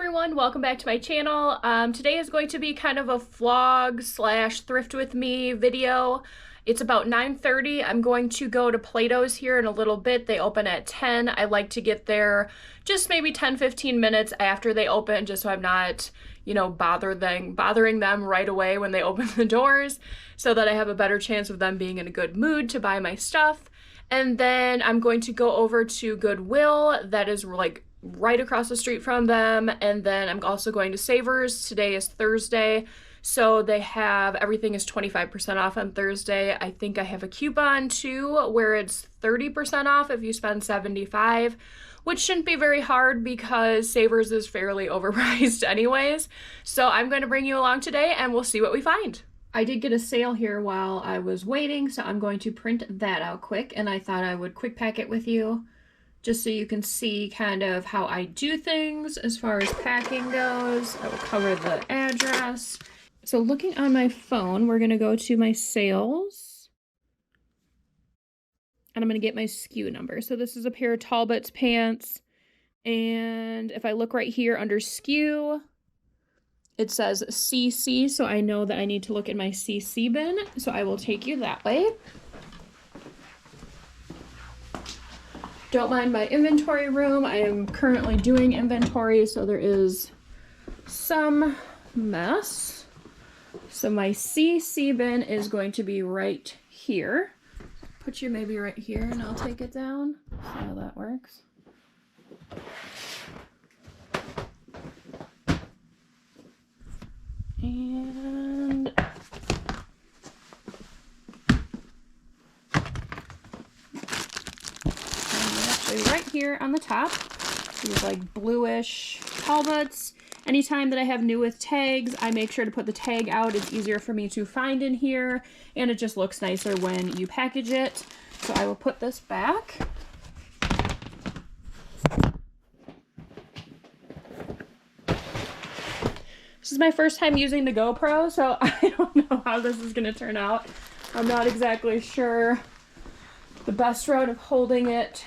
everyone, welcome back to my channel. Today is going to be kind of a vlog slash thrift with me video. It's about 9:30. I'm going to go to Play-Doh's here in a little bit. They open at 10. I like to get there just maybe 10-15 minutes after they open, just so I'm not, bothering them right away when they open the doors, so that I have a better chance of them being in a good mood to buy my stuff. And then I'm going to go over to Goodwill. That is like right across the street from them. And then I'm also going to Savers. Today is Thursday, so they have everything is 25% off on Thursday. I think I have a coupon too where it's 30% off if you spend $75, which shouldn't be very hard because Savers is fairly overpriced anyways. So I'm going to bring you along today and we'll see what we find. I did get a sale here while I was waiting, so I'm going to print that out quick, and I thought I would quick pack it with you just so you can see kind of how I do things as far as packing goes. I will cover the address. So looking on my phone, we're going to go to my sales, and I'm going to get my SKU number. So this is a pair of Talbot's pants, and if I look right here under SKU, it says CC, so I know that I need to look in my CC bin, so I will take you that way. Don't mind my inventory room. I am currently doing inventory, so there is some mess. So my CC bin is going to be right here. Put you maybe right here and I'll take it down. See how that works. And actually right here on the top, these like bluish Talbots. Anytime that I have new with tags, I make sure to put the tag out. It's easier for me to find in here, and it just looks nicer when you package it. So I will put this back. This is my first time using the GoPro, so I don't know how this is going to turn out. I'm not exactly sure the best route of holding it.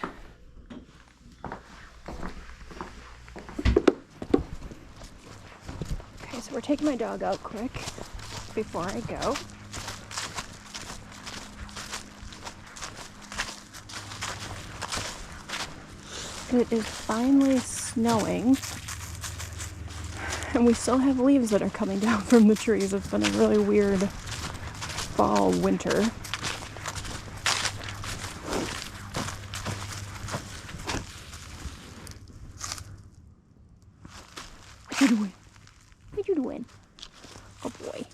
Okay, so we're taking my dog out quick before I go. It is finally snowing. And we still have leaves that are coming down from the trees. It's been a really weird fall winter. What you doing? What you doing? Oh boy.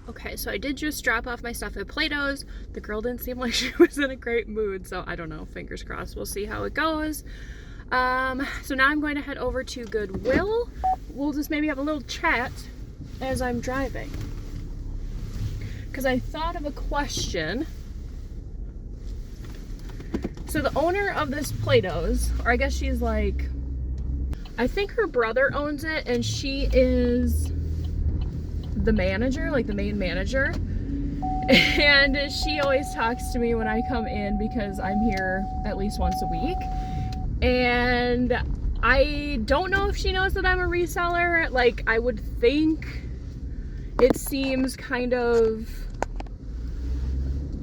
Okay, so I did just drop off my stuff at Play-Doh's. The girl didn't seem like she was in a great mood, so I don't know, fingers crossed, we'll see how it goes. So now I'm going to head over to Goodwill. We'll just maybe have a little chat as I'm driving, because I thought of a question. So the owner of this Play-Doh's, or I guess she's like, I think her brother owns it, and she is the manager, like the main manager, and she always talks to me when I come in because I'm here at least once a week, and I don't know if she knows that I'm a reseller. Like, I would think it seems kind of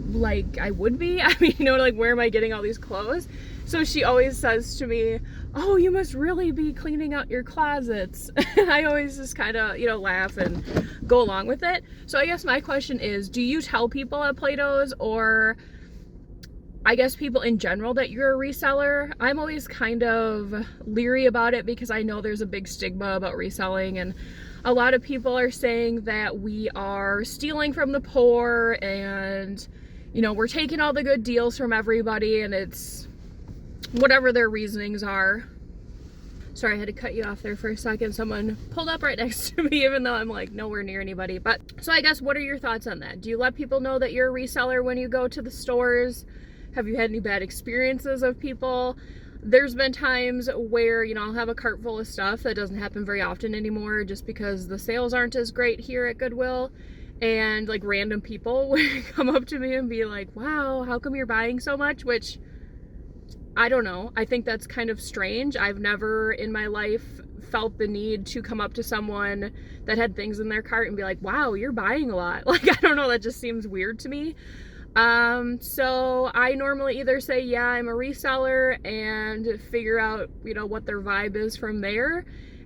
like I would be. I mean, like, where am I getting all these clothes? So she always says to me, oh, you must really be cleaning out your closets. And I always just kind of, laugh and go along with it. So I guess my question is, do you tell people at Play-Doh's, or I guess people in general, that you're a reseller? I'm always kind of leery about it because I know there's a big stigma about reselling, and a lot of people are saying that we are stealing from the poor, and, we're taking all the good deals from everybody, and it's whatever their reasonings are. Sorry, I had to cut you off there for a second. Someone pulled up right next to me, even though I'm like nowhere near anybody. But so I guess, what are your thoughts on that? Do you let people know that you're a reseller when you go to the stores? Have you had any bad experiences of people? There's been times where, I'll have a cart full of stuff. That doesn't happen very often anymore, just because the sales aren't as great here at Goodwill. And like random people would come up to me and be like, wow, how come you're buying so much? Which I don't know. I think that's kind of strange. I've never in my life felt the need to come up to someone that had things in their cart and be like, wow, you're buying a lot. Like, I don't know, that just seems weird to me. So I normally either say, yeah, I'm a reseller, and figure out, you know, what their vibe is from there,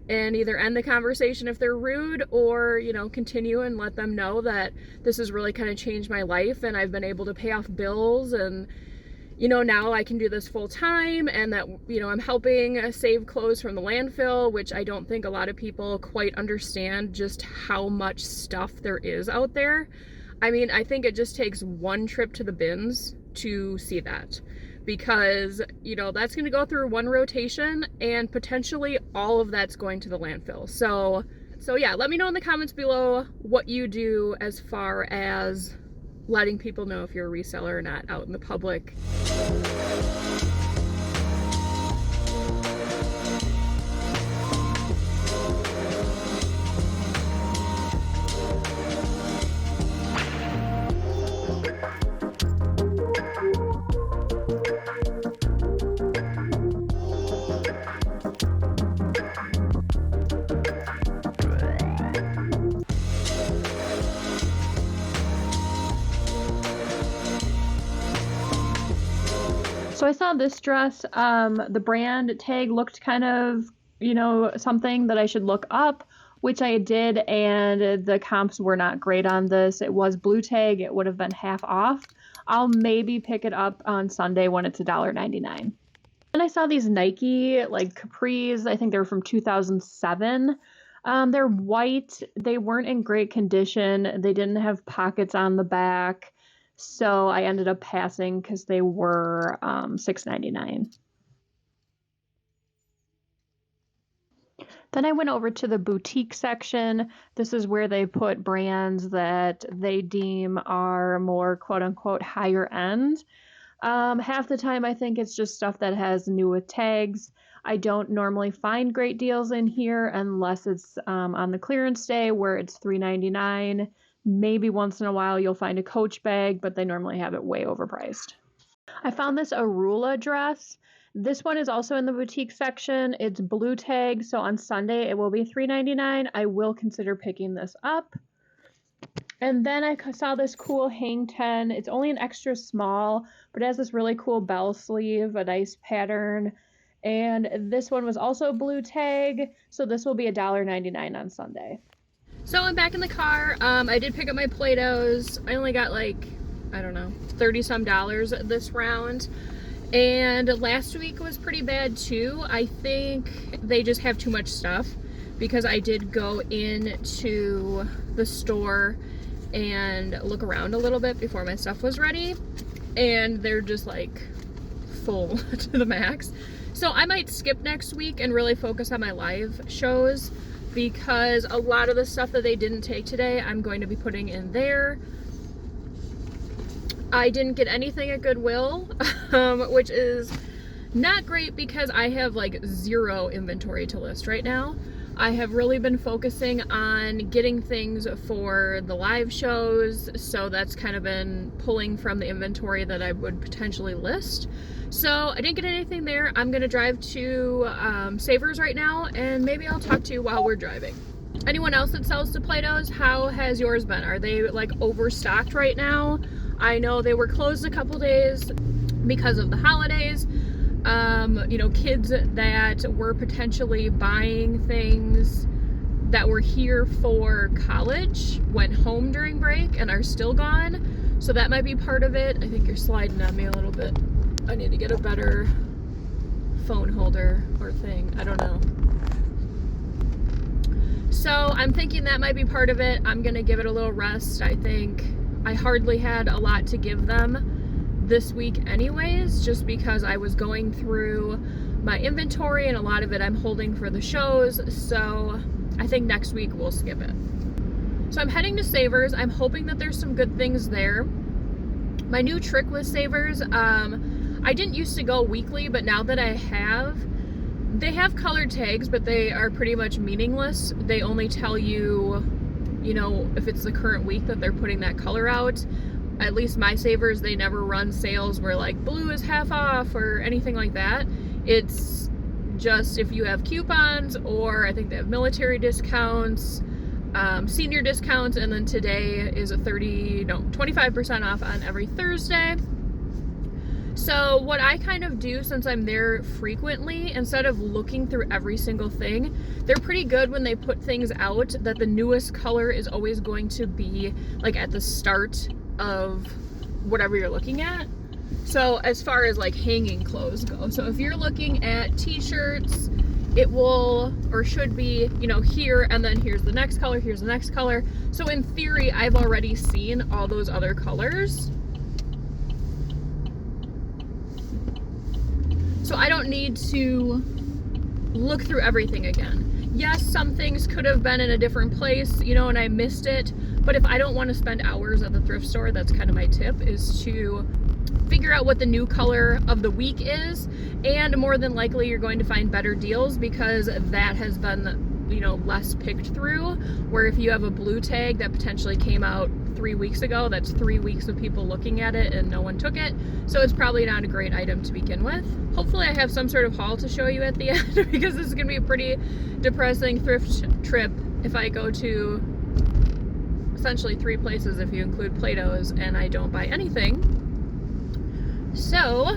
and either end the conversation if they're rude, or, you know, continue and let them know that this has really kind of changed my life and I've been able to pay off bills, and, you know, now I can do this full time, and that, you know, I'm helping save clothes from the landfill, which I don't think a lot of people quite understand just how much stuff there is out there. I mean, I think it just takes one trip to the bins to see that, because, you know, that's going to go through one rotation and potentially all of that's going to the landfill. So yeah, let me know in the comments below what you do as far as letting people know if you're a reseller or not out in the public. So I saw this dress, the brand tag looked kind of, you know, something that I should look up, which I did, and the comps were not great on this. It was blue tag, it would have been half off. I'll maybe pick it up on Sunday when it's $1.99. And I saw these Nike, like, capris, I think they were from 2007. They're white, they weren't in great condition, they didn't have pockets on the back. So I ended up passing because they were $6.99. Then I went over to the boutique section. This is where they put brands that they deem are more quote-unquote higher end. Half the time I think it's just stuff that has new with tags. I don't normally find great deals in here unless it's on the clearance day where it's $3.99. Maybe once in a while you'll find a Coach bag, but they normally have it way overpriced. I found this Arula dress. This one is also in the boutique section. It's blue tag, so on Sunday it will be $3.99. I will consider picking this up. And then I saw this cool hang 10. It's only an extra small, but it has this really cool bell sleeve, a nice pattern. And this one was also blue tag, so this will be $1.99 on Sunday. So I'm back in the car. I did pick up my Play-Dohs. I only got like, I don't know, 30 some dollars this round. And last week was pretty bad too. I think they just have too much stuff, because I did go into the store and look around a little bit before my stuff was ready, and they're just like full to the max. So I might skip next week and really focus on my live shows, because a lot of the stuff that they didn't take today I'm going to be putting in there. I didn't get anything at Goodwill, which is not great because I have like zero inventory to list right now. I have really been focusing on getting things for the live shows, so that's kind of been pulling from the inventory that I would potentially list. So I didn't get anything there. I'm gonna drive to Savers right now, and maybe I'll talk to you while we're driving. Anyone else that sells to Play-Dohs, how has yours been? Are they like overstocked right now? I know they were closed a couple days because of the holidays. You know, kids that were potentially buying things that were here for college went home during break and are still gone. So that might be part of it. I think you're sliding on me a little bit. I need to get a better phone holder or thing. I don't know. So I'm thinking that might be part of it. I'm gonna give it a little rest. I think I hardly had a lot to give them this week anyways, just because I was going through my inventory and a lot of it I'm holding for the shows. So I think next week we'll skip it. So I'm heading to Savers. I'm hoping that there's some good things there. My new trick with Savers, I didn't used to go weekly, but now that I have, they have colored tags, but they are pretty much meaningless. They only tell you, you know, if it's the current week that they're putting that color out. at least my Savers, they never run sales where like blue is half off or anything like that. It's just if you have coupons, or I think they have military discounts, senior discounts, and then today is a 25% off on every Thursday. So what I kind of do, since I'm there frequently, instead of looking through every single thing, they're pretty good when they put things out that the newest color is always going to be like at the start of whatever you're looking at. So as far as like hanging clothes go, so if you're looking at t-shirts, it will, or should be, you know, here, and then here's the next color, here's the next color. So in theory, I've already seen all those other colors. So I don't need to look through everything again. Yes, some things could have been in a different place, you know, and I missed it. But if I don't want to spend hours at the thrift store, that's kind of my tip, is to figure out what the new color of the week is. And more than likely, you're going to find better deals because that has been, you know, less picked through. Where if you have a blue tag that potentially came out 3 weeks ago, that's 3 weeks of people looking at it and no one took it. So it's probably not a great item to begin with. Hopefully I have some sort of haul to show you at the end because this is going to be a pretty depressing thrift trip if I go to essentially 3 places if you include Play-Dohs and I don't buy anything. So,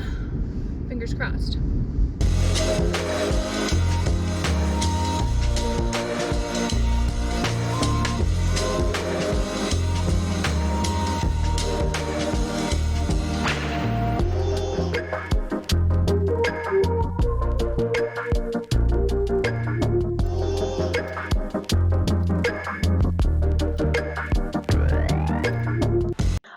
fingers crossed.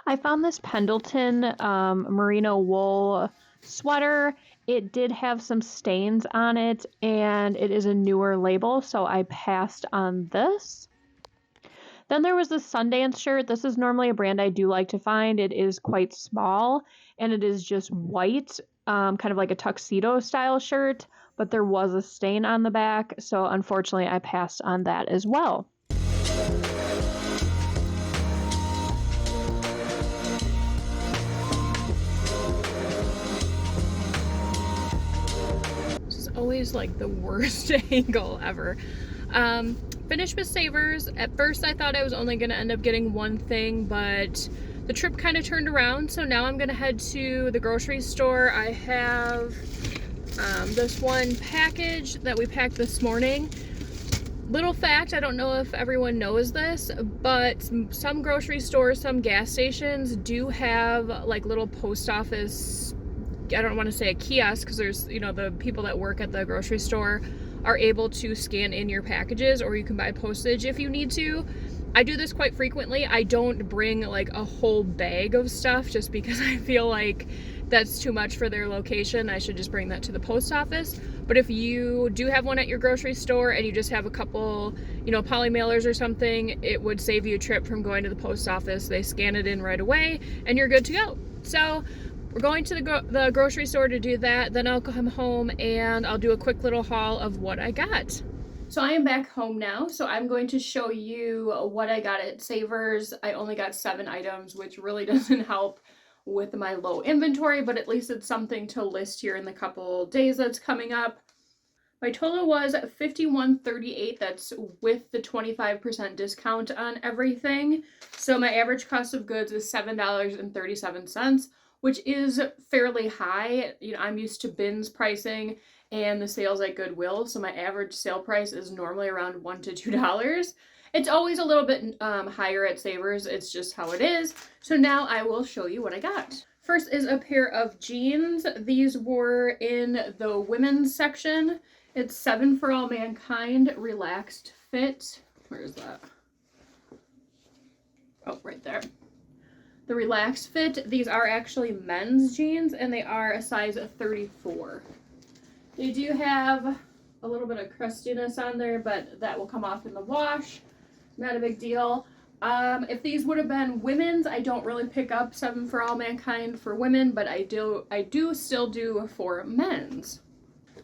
I found this Pendleton merino wool sweater. It did have some stains on it, and it is a newer label, so I passed on this. Then there was this Sundance shirt. This is normally a brand I do like to find. It is quite small, and it is just white, kind of like a tuxedo style shirt, but there was a stain on the back, so unfortunately I passed on that as well. Always like the worst angle ever. Finished with Savers. At first I thought I was only going to end up getting one thing, but the trip kind of turned around, so now I'm going to head to the grocery store. I have this one package that we packed this morning. Little fact, I don't know if everyone knows this, but some grocery stores, some gas stations do have like little post office, I don't want to say a kiosk, because there's, you know, the people that work at the grocery store are able to scan in your packages, or you can buy postage if you need to. I do this quite frequently. I don't bring like a whole bag of stuff just because I feel like that's too much for their location. I should just bring that to the post office. But if you do have one at your grocery store and you just have a couple, you know, poly mailers or something, it would save you a trip from going to the post office. They scan it in right away and you're good to go. So we're going to the grocery store to do that. Then I'll come home and I'll do a quick little haul of what I got. So I am back home now, so I'm going to show you what I got at Savers. I only got 7 items, which really doesn't help with my low inventory, but at least it's something to list here in the couple days that's coming up. My total was $51.38. That's with the 25% discount on everything. So my average cost of goods is $7.37, which is fairly high. You know, I'm used to bins pricing and the sales at Goodwill, so my average sale price is normally around $1 to $2. It's always a little bit higher at Savers. It's just how it is. So now I will show you what I got. First is a pair of jeans. These were in the women's section. It's 7 for All Mankind Relaxed Fit. Where is that? Oh, right there. The Relaxed Fit. These are actually men's jeans, and they are a size 34. They do have a little bit of crustiness on there, but that will come off in the wash. Not a big deal. If these would have been women's, I don't really pick up 7 for All Mankind for women, but I do still do for men's.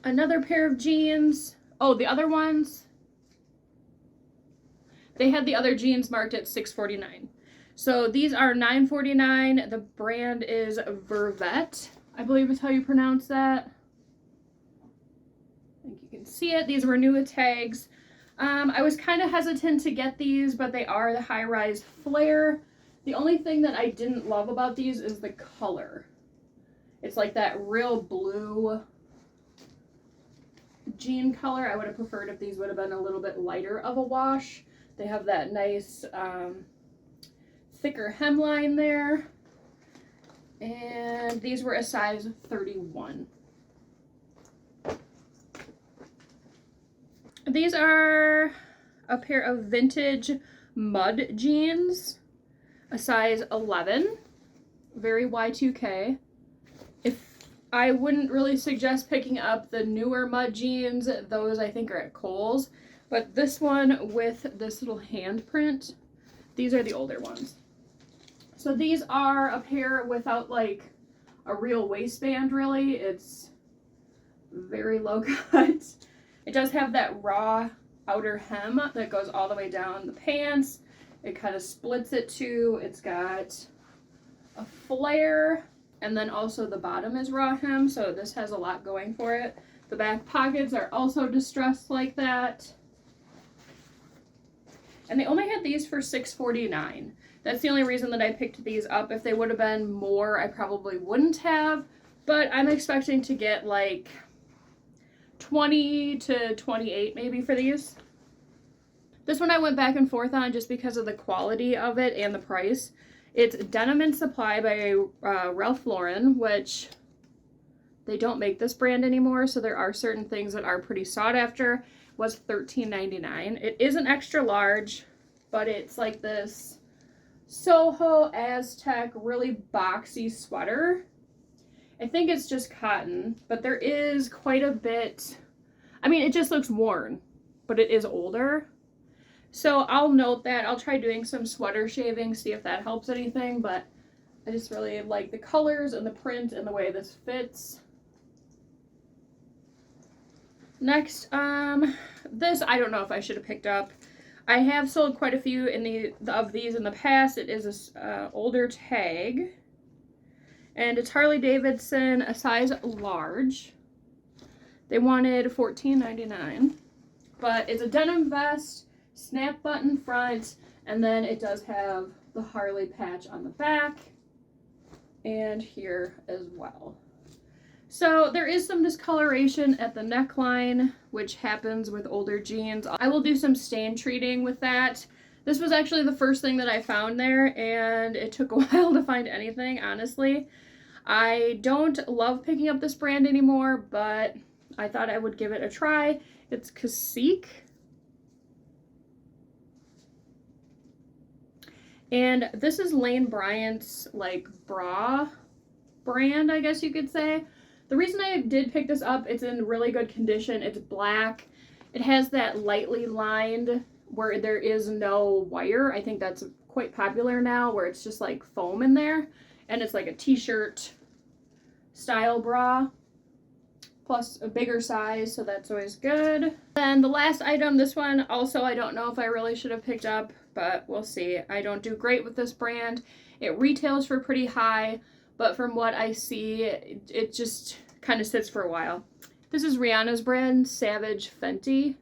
Another pair of jeans. Oh, the other ones, they had the other jeans marked at $6.49. So these are $9.49. The brand is Vervet, I believe is how you pronounce that. I think you can see it. These were new with tags. I was kind of hesitant to get these, but they are the high-rise flare. The only thing that I didn't love about these is the color. It's like that real blue jean color. I would have preferred if these would have been a little bit lighter of a wash. They have that nice thicker hemline there. And these were a size 31. These are a pair of vintage mud jeans, a size 11, very Y2K. I wouldn't really suggest picking up the newer mud jeans. Those I think are at Kohl's. But this one with this little handprint, these are the older ones. So these are a pair without like a real waistband really. It's very low cut. It does have that raw outer hem that goes all the way down the pants. It kind of splits it too. It's got a flare. And then also the bottom is raw hem, so this has a lot going for it. The back pockets are also distressed like that. And they only had these for $6.49. That's the only reason that I picked these up. If they would have been more, I probably wouldn't have. But I'm expecting to get like 20 to 28 maybe for these. This one I went back and forth on just because of the quality of it and the price. It's Denim and Supply by Ralph Lauren, which they don't make this brand anymore, so there are certain things that are pretty sought after. It was $13.99. It is an extra large, but it's like this Soho Aztec really boxy sweater. I think it's just cotton, but there is quite a bit. I mean, it just looks worn, but it is older. So I'll note that. I'll try doing some sweater shaving, see if that helps anything, but I just really like the colors and the print and the way this fits. Next, this I don't know if I should have picked up. I have sold quite a few of these in the past. It is a older tag, and it's Harley Davidson, a size large. They wanted $14.99, but it's a denim vest, snap button front, and then it does have the Harley patch on the back and here as well. So there is some discoloration at the neckline, which happens with older jeans. I will do some stain treating with that. This was actually the first thing that I found there, and it took a while to find anything, honestly. I don't love picking up this brand anymore, but I thought I would give it a try. It's Cacique. And this is Lane Bryant's like bra brand, I guess you could say. The reason I did pick this up, it's in really good condition. It's black. It has that lightly lined where there is no wire. I think that's quite popular now, where it's just like foam in there. And it's like a t-shirt style bra, plus a bigger size, so that's always good. Then the last item, this one also I don't know if I really should have picked up, but we'll see. I don't do great with this brand. It retails for pretty high, but from what I see, it just kind of sits for a while. This is Rihanna's brand, Savage Fenty,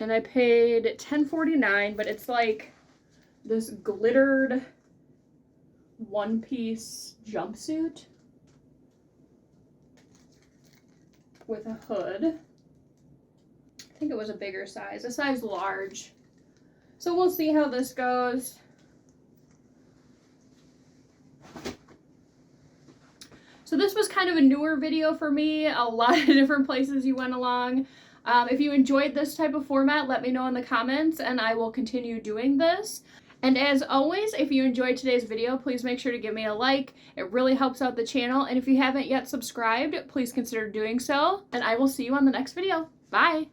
and I paid $10.49, but it's like this glittered one-piece jumpsuit with a hood. I think it was a bigger size, a size large. So we'll see how this goes. So this was kind of a newer video for me. A lot of different places you went along. If you enjoyed this type of format, let me know in the comments and I will continue doing this. And as always, if you enjoyed today's video, please make sure to give me a like. It really helps out the channel. And if you haven't yet subscribed, please consider doing so. And I will see you on the next video. Bye!